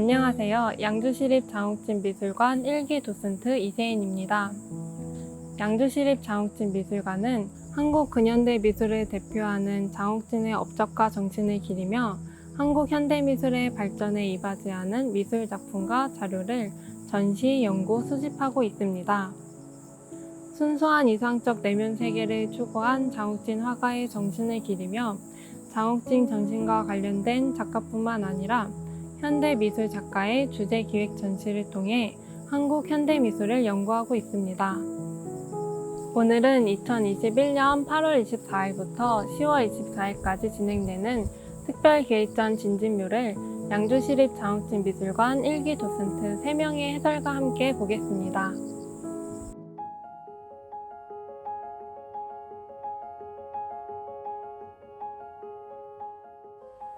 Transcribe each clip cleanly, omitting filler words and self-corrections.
안녕하세요. 양주시립장욱진미술관 1기 도슨트 이세인입니다. 양주시립장욱진미술관은 한국 근현대 미술을 대표하는 장욱진의 업적과 정신을 기리며 한국 현대미술의 발전에 이바지하는 미술 작품과 자료를 전시, 연구, 수집하고 있습니다. 순수한 이상적 내면 세계를 추구한 장욱진 화가의 정신을 기리며 장욱진 정신과 관련된 작가뿐만 아니라 현대미술 작가의 주제 기획 전시를 통해 한국 현대미술을 연구하고 있습니다. 오늘은 2021년 8월 24일부터 10월 24일까지 진행되는 특별기획전 진진묘를 양주시립장욱진미술관 1기 도슨트 3명의 해설과 함께 보겠습니다.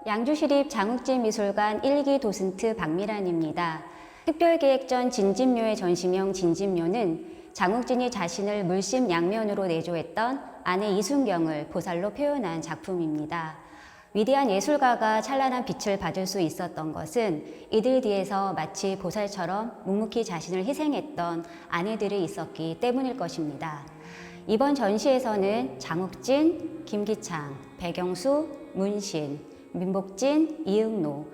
양주시립 장욱진미술관 1기 도슨트 박미란입니다. 특별기획전 진진묘의 전시명 진진묘는 장욱진이 자신을 물심 양면으로 내조했던 아내 이순경을 보살로 표현한 작품입니다. 위대한 예술가가 찬란한 빛을 받을 수 있었던 것은 이들 뒤에서 마치 보살처럼 묵묵히 자신을 희생했던 아내들이 있었기 때문일 것입니다. 이번 전시에서는 장욱진, 김기창, 백영수, 문신, 민복진, 이응노,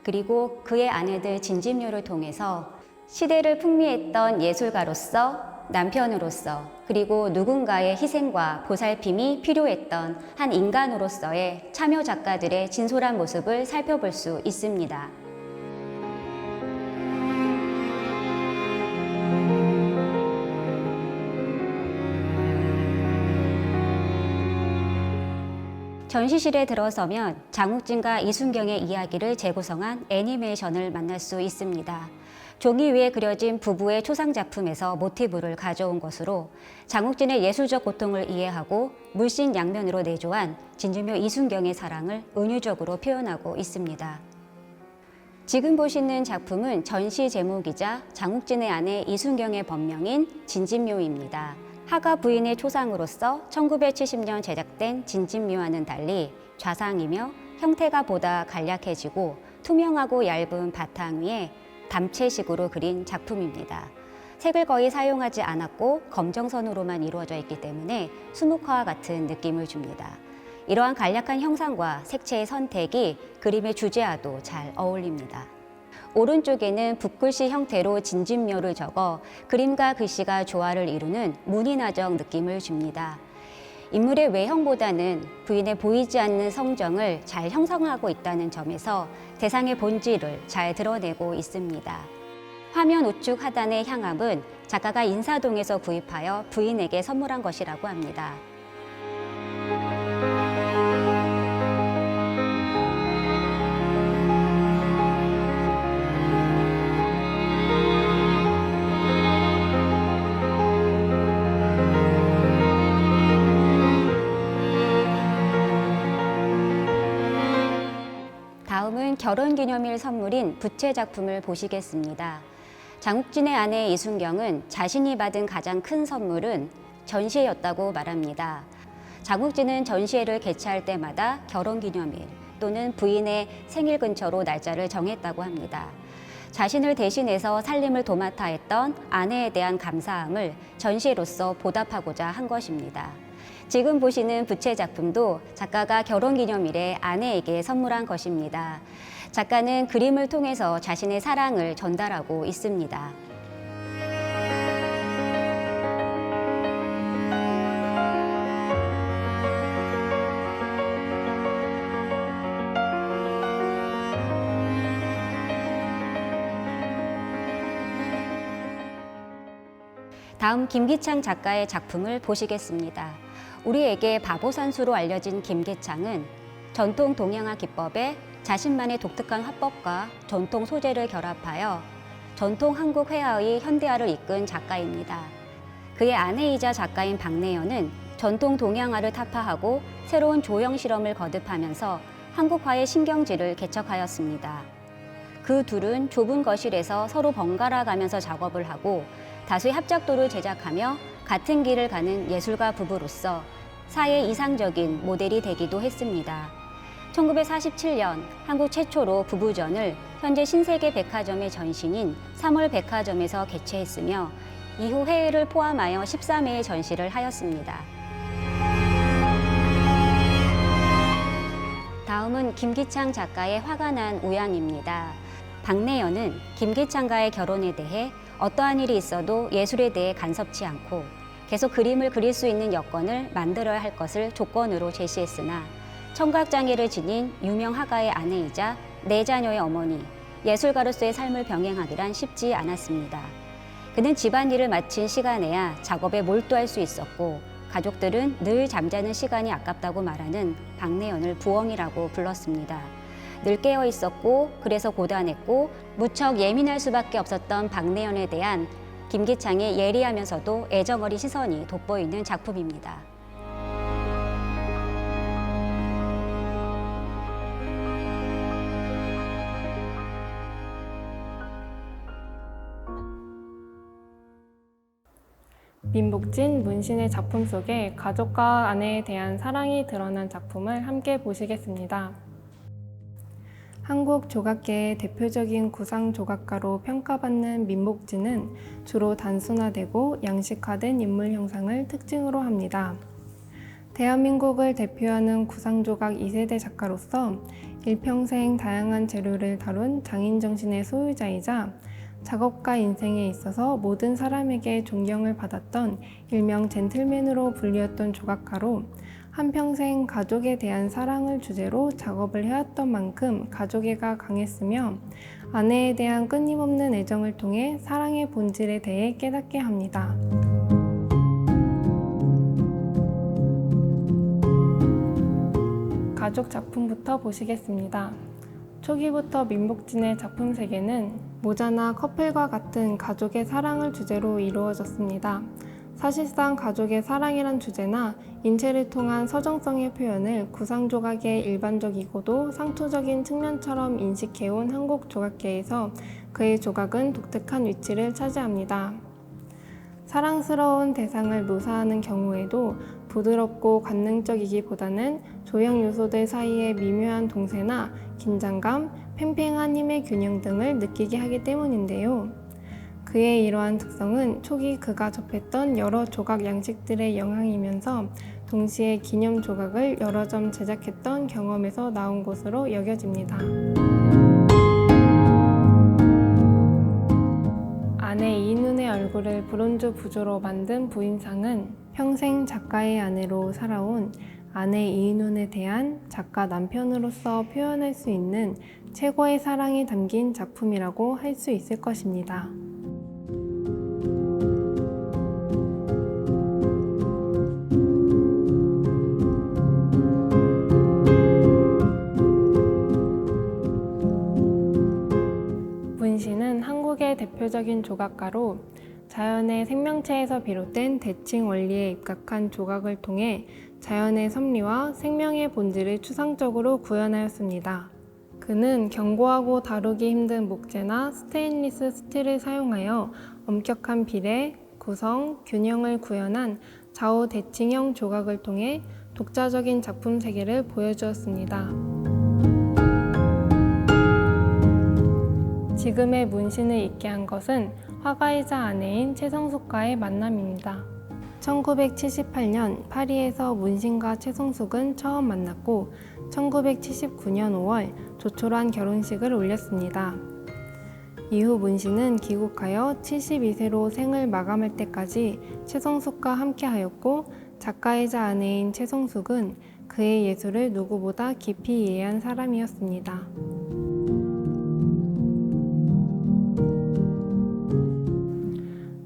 그리고 그의 아내들 진진묘를 통해서 시대를 풍미했던 예술가로서, 남편으로서, 그리고 누군가의 희생과 보살핌이 필요했던 한 인간으로서의 참여 작가들의 진솔한 모습을 살펴볼 수 있습니다. 전시실에 들어서면 장욱진과 이순경의 이야기를 재구성한 애니메이션을 만날 수 있습니다. 종이 위에 그려진 부부의 초상 작품에서 모티브를 가져온 것으로 장욱진의 예술적 고통을 이해하고 물씬 양면으로 내조한 진진묘 이순경의 사랑을 은유적으로 표현하고 있습니다. 지금 보시는 작품은 전시 제목이자 장욱진의 아내 이순경의 본명인 진진묘입니다. 화가 부인의 초상으로서 1970년 제작된 진진묘와는 달리 좌상이며 형태가 보다 간략해지고 투명하고 얇은 바탕 위에 담채식으로 그린 작품입니다. 색을 거의 사용하지 않았고 검정선으로만 이루어져 있기 때문에 수묵화와 같은 느낌을 줍니다. 이러한 간략한 형상과 색채의 선택이 그림의 주제와도 잘 어울립니다. 오른쪽에는 붓글씨 형태로 진진묘를 적어 그림과 글씨가 조화를 이루는 문인화적 느낌을 줍니다. 인물의 외형보다는 부인의 보이지 않는 성정을 잘 형성하고 있다는 점에서 대상의 본질을 잘 드러내고 있습니다. 화면 우측 하단의 향압은 작가가 인사동에서 구입하여 부인에게 선물한 것이라고 합니다. 다음은 결혼기념일 선물인 부채 작품을 보시겠습니다. 장욱진의 아내 이순경은 자신이 받은 가장 큰 선물은 전시회였다고 말합니다. 장욱진은 전시회를 개최할 때마다 결혼기념일 또는 부인의 생일 근처로 날짜를 정했다고 합니다. 자신을 대신해서 살림을 도맡아 했던 아내에 대한 감사함을 전시회로서 보답하고자 한 것입니다. 지금 보시는 부채 작품도 작가가 결혼기념일에 아내에게 선물한 것입니다. 작가는 그림을 통해서 자신의 사랑을 전달하고 있습니다. 다음 김기창 작가의 작품을 보시겠습니다. 우리에게 바보산수로 알려진 김기창은 전통 동양화 기법에 자신만의 독특한 화법과 전통 소재를 결합하여 전통 한국 회화의 현대화를 이끈 작가입니다. 그의 아내이자 작가인 박내연은 전통 동양화를 타파하고 새로운 조형 실험을 거듭하면서 한국화의 신경질을 개척하였습니다. 그 둘은 좁은 거실에서 서로 번갈아 가면서 작업을 하고 다수의 합작도를 제작하며 같은 길을 가는 예술가 부부로서 사회 이상적인 모델이 되기도 했습니다. 1947년 한국 최초로 부부전을 현재 신세계 백화점의 전신인 3월 백화점에서 개최했으며 이후 해외를 포함하여 13회의 전시를 하였습니다. 다음은 김기창 작가의 화가 난 우양입니다. 박내연은 김기창과의 결혼에 대해 어떠한 일이 있어도 예술에 대해 간섭치 않고 계속 그림을 그릴 수 있는 여건을 만들어야 할 것을 조건으로 제시했으나 청각장애를 지닌 유명 화가의 아내이자 4자녀의 어머니, 예술가로서의 삶을 병행하기란 쉽지 않았습니다. 그는 집안일을 마친 시간에야 작업에 몰두할 수 있었고 가족들은 늘 잠자는 시간이 아깝다고 말하는 박내연을 부엉이라고 불렀습니다. 늘 깨어 있었고 그래서 고단했고 무척 예민할 수밖에 없었던 박내연에 대한 김기창의 예리하면서도 애정어린 시선이 돋보이는 작품입니다. 민복진, 문신의 작품 속에 가족과 아내에 대한 사랑이 드러난 작품을 함께 보시겠습니다. 한국 조각계의 대표적인 구상 조각가로 평가받는 민복진은 주로 단순화되고 양식화된 인물 형상을 특징으로 합니다. 대한민국을 대표하는 구상조각 2세대 작가로서 일평생 다양한 재료를 다룬 장인정신의 소유자이자 작업가 인생에 있어서 모든 사람에게 존경을 받았던 일명 젠틀맨으로 불리웠던 조각가로 한평생 가족에 대한 사랑을 주제로 작업을 해왔던 만큼 가족애가 강했으며 아내에 대한 끊임없는 애정을 통해 사랑의 본질에 대해 깨닫게 합니다. 가족 작품부터 보시겠습니다. 초기부터 민복진의 작품 세계는 모자나 커플과 같은 가족의 사랑을 주제로 이루어졌습니다. 사실상 가족의 사랑이란 주제나 인체를 통한 서정성의 표현을 구상조각의 일반적이고도 상투적인 측면처럼 인식해온 한국 조각계에서 그의 조각은 독특한 위치를 차지합니다. 사랑스러운 대상을 묘사하는 경우에도 부드럽고 관능적이기보다는 조형 요소들 사이의 미묘한 동세나 긴장감, 팽팽한 힘의 균형 등을 느끼게 하기 때문인데요. 그의 이러한 특성은 초기 그가 접했던 여러 조각 양식들의 영향이면서 동시에 기념 조각을 여러 점 제작했던 경험에서 나온 것으로 여겨집니다. 아내 이인훈의 얼굴을 브론즈 부조로 만든 부인상은 평생 작가의 아내로 살아온 아내 이인훈에 대한 작가 남편으로서 표현할 수 있는 최고의 사랑이 담긴 작품이라고 할 수 있을 것입니다. 문신은 한국의 대표적인 조각가로 자연의 생명체에서 비롯된 대칭 원리에 입각한 조각을 통해 자연의 섭리와 생명의 본질을 추상적으로 구현하였습니다. 그는 견고하고 다루기 힘든 목재나 스테인리스 스틸을 사용하여 엄격한 비례, 구성, 균형을 구현한 좌우 대칭형 조각을 통해 독자적인 작품 세계를 보여주었습니다. 지금의 문신을 있게 한 것은 화가이자 아내인 최성숙과의 만남입니다. 1978년 파리에서 문신가 최성숙은 처음 만났고 1979년 5월 조촐한 결혼식을 올렸습니다. 이후 문신은 귀국하여 72세로 생을 마감할 때까지 최성숙과 함께하였고 작가이자 아내인 최성숙은 그의 예술을 누구보다 깊이 이해한 사람이었습니다.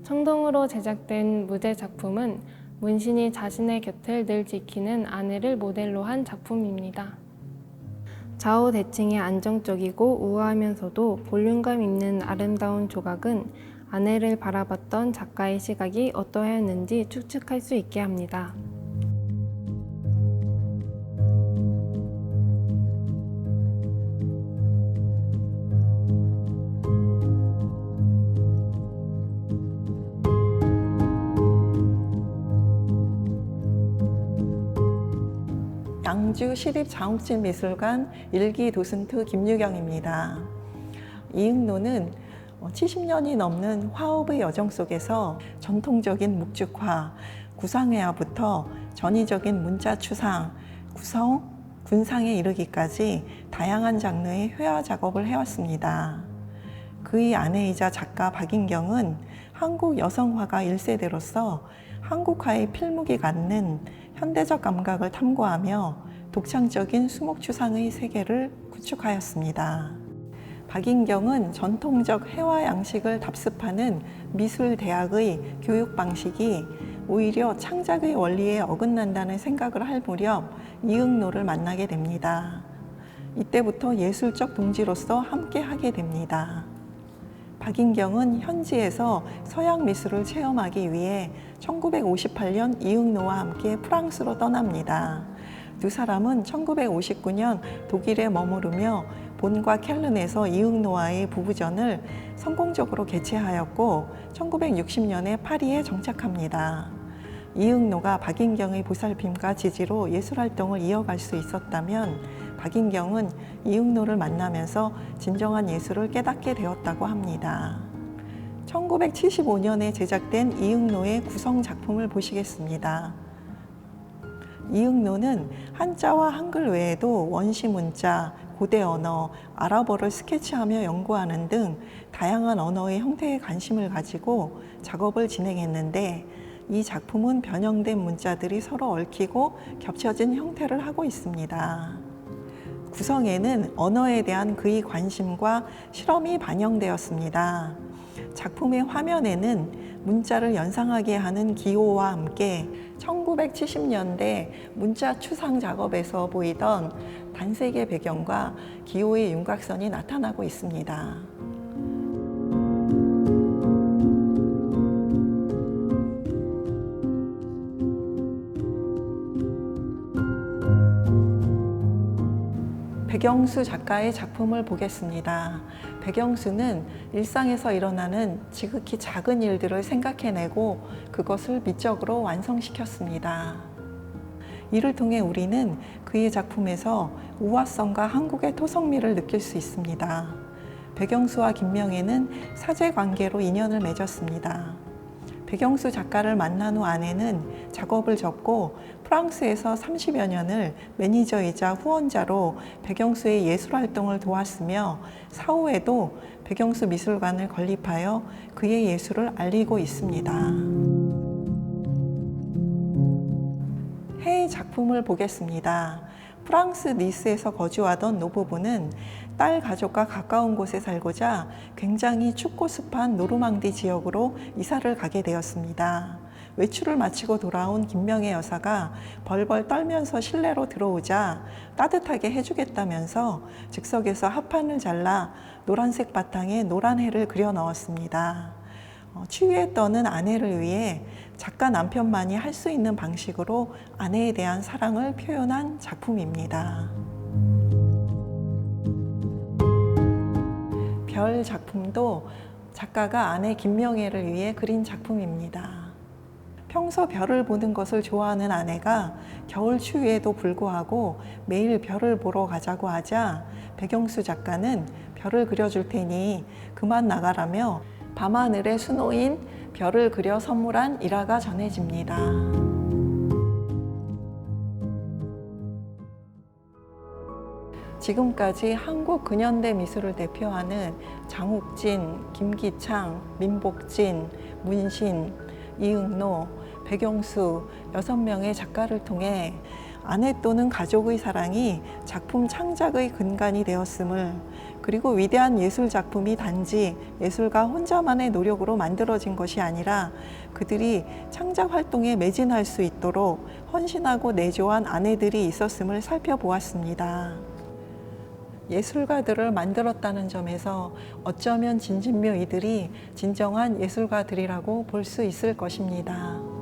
청동으로 제작된 무대 작품은 문신이 자신의 곁을 늘 지키는 아내를 모델로 한 작품입니다. 좌우 대칭이 안정적이고 우아하면서도 볼륨감 있는 아름다운 조각은 아내를 바라봤던 작가의 시각이 어떠하였는지 추측할 수 있게 합니다. 양주 시립장욱진미술관 1기 도슨트 김유경입니다. 이응노는 70년이 넘는 화업의 여정 속에서 전통적인 묵죽화, 구상회화부터 전위적인 문자 추상, 구성, 군상에 이르기까지 다양한 장르의 회화 작업을 해왔습니다. 그의 아내이자 작가 박인경은 한국 여성화가 1세대로서 한국화의 필묵이 갖는 현대적 감각을 탐구하며 독창적인 수목추상의 세계를 구축하였습니다. 박인경은 전통적 회화 양식을 답습하는 미술대학의 교육 방식이 오히려 창작의 원리에 어긋난다는 생각을 할 무렵 이응노를 만나게 됩니다. 이때부터 예술적 동지로서 함께 하게 됩니다. 박인경은 현지에서 서양 미술을 체험하기 위해 1958년 이응노와 함께 프랑스로 떠납니다. 두 사람은 1959년 독일에 머무르며 본과 켈른에서 이응노와의 부부전을 성공적으로 개최하였고 1960년에 파리에 정착합니다. 이응노가 박인경의 보살핌과 지지로 예술활동을 이어갈 수 있었다면 박인경은 이응노를 만나면서 진정한 예술을 깨닫게 되었다고 합니다. 1975년에 제작된 이응노의 구성 작품을 보시겠습니다. 이응노는 한자와 한글 외에도 원시 문자, 고대 언어, 아랍어를 스케치하며 연구하는 등 다양한 언어의 형태에 관심을 가지고 작업을 진행했는데 이 작품은 변형된 문자들이 서로 얽히고 겹쳐진 형태를 하고 있습니다. 구성에는 언어에 대한 그의 관심과 실험이 반영되었습니다. 작품의 화면에는 문자를 연상하게 하는 기호와 함께 1970년대 문자 추상 작업에서 보이던 단색의 배경과 기호의 윤곽선이 나타나고 있습니다. 백영수 작가의 작품을 보겠습니다. 백영수는 일상에서 일어나는 지극히 작은 일들을 생각해내고 그것을 미적으로 완성시켰습니다. 이를 통해 우리는 그의 작품에서 우화성과 한국의 토성미를 느낄 수 있습니다. 백영수와 김명애는 사제 관계로 인연을 맺었습니다. 백영수 작가를 만난 후 아내는 작업을 접고 프랑스에서 30여 년을 매니저이자 후원자로 백영수의 예술활동을 도왔으며 사후에도 백영수 미술관을 건립하여 그의 예술을 알리고 있습니다. 해의 작품을 보겠습니다. 프랑스 니스에서 거주하던 노부부는 딸 가족과 가까운 곳에 살고자 굉장히 춥고 습한 노르망디 지역으로 이사를 가게 되었습니다. 외출을 마치고 돌아온 김명애 여사가 벌벌 떨면서 실내로 들어오자 따뜻하게 해주겠다면서 즉석에서 합판을 잘라 노란색 바탕에 노란 해를 그려 넣었습니다. 추위에 떠는 아내를 위해 작가 남편만이 할 수 있는 방식으로 아내에 대한 사랑을 표현한 작품입니다. 별 작품도 작가가 아내 김명애를 위해 그린 작품입니다. 평소 별을 보는 것을 좋아하는 아내가 겨울 추위에도 불구하고 매일 별을 보러 가자고 하자 백영수 작가는 별을 그려줄 테니 그만 나가라며 밤하늘에 수놓인 별을 그려 선물한 일화가 전해집니다. 지금까지 한국 근현대 미술을 대표하는 장욱진, 김기창, 민복진, 문신, 이응노, 백영수 6명의 작가를 통해 아내 또는 가족의 사랑이 작품 창작의 근간이 되었음을, 그리고 위대한 예술 작품이 단지 예술가 혼자만의 노력으로 만들어진 것이 아니라 그들이 창작 활동에 매진할 수 있도록 헌신하고 내조한 아내들이 있었음을 살펴보았습니다. 예술가들을 만들었다는 점에서 어쩌면 진진묘 이들이 진정한 예술가들이라고 볼 수 있을 것입니다.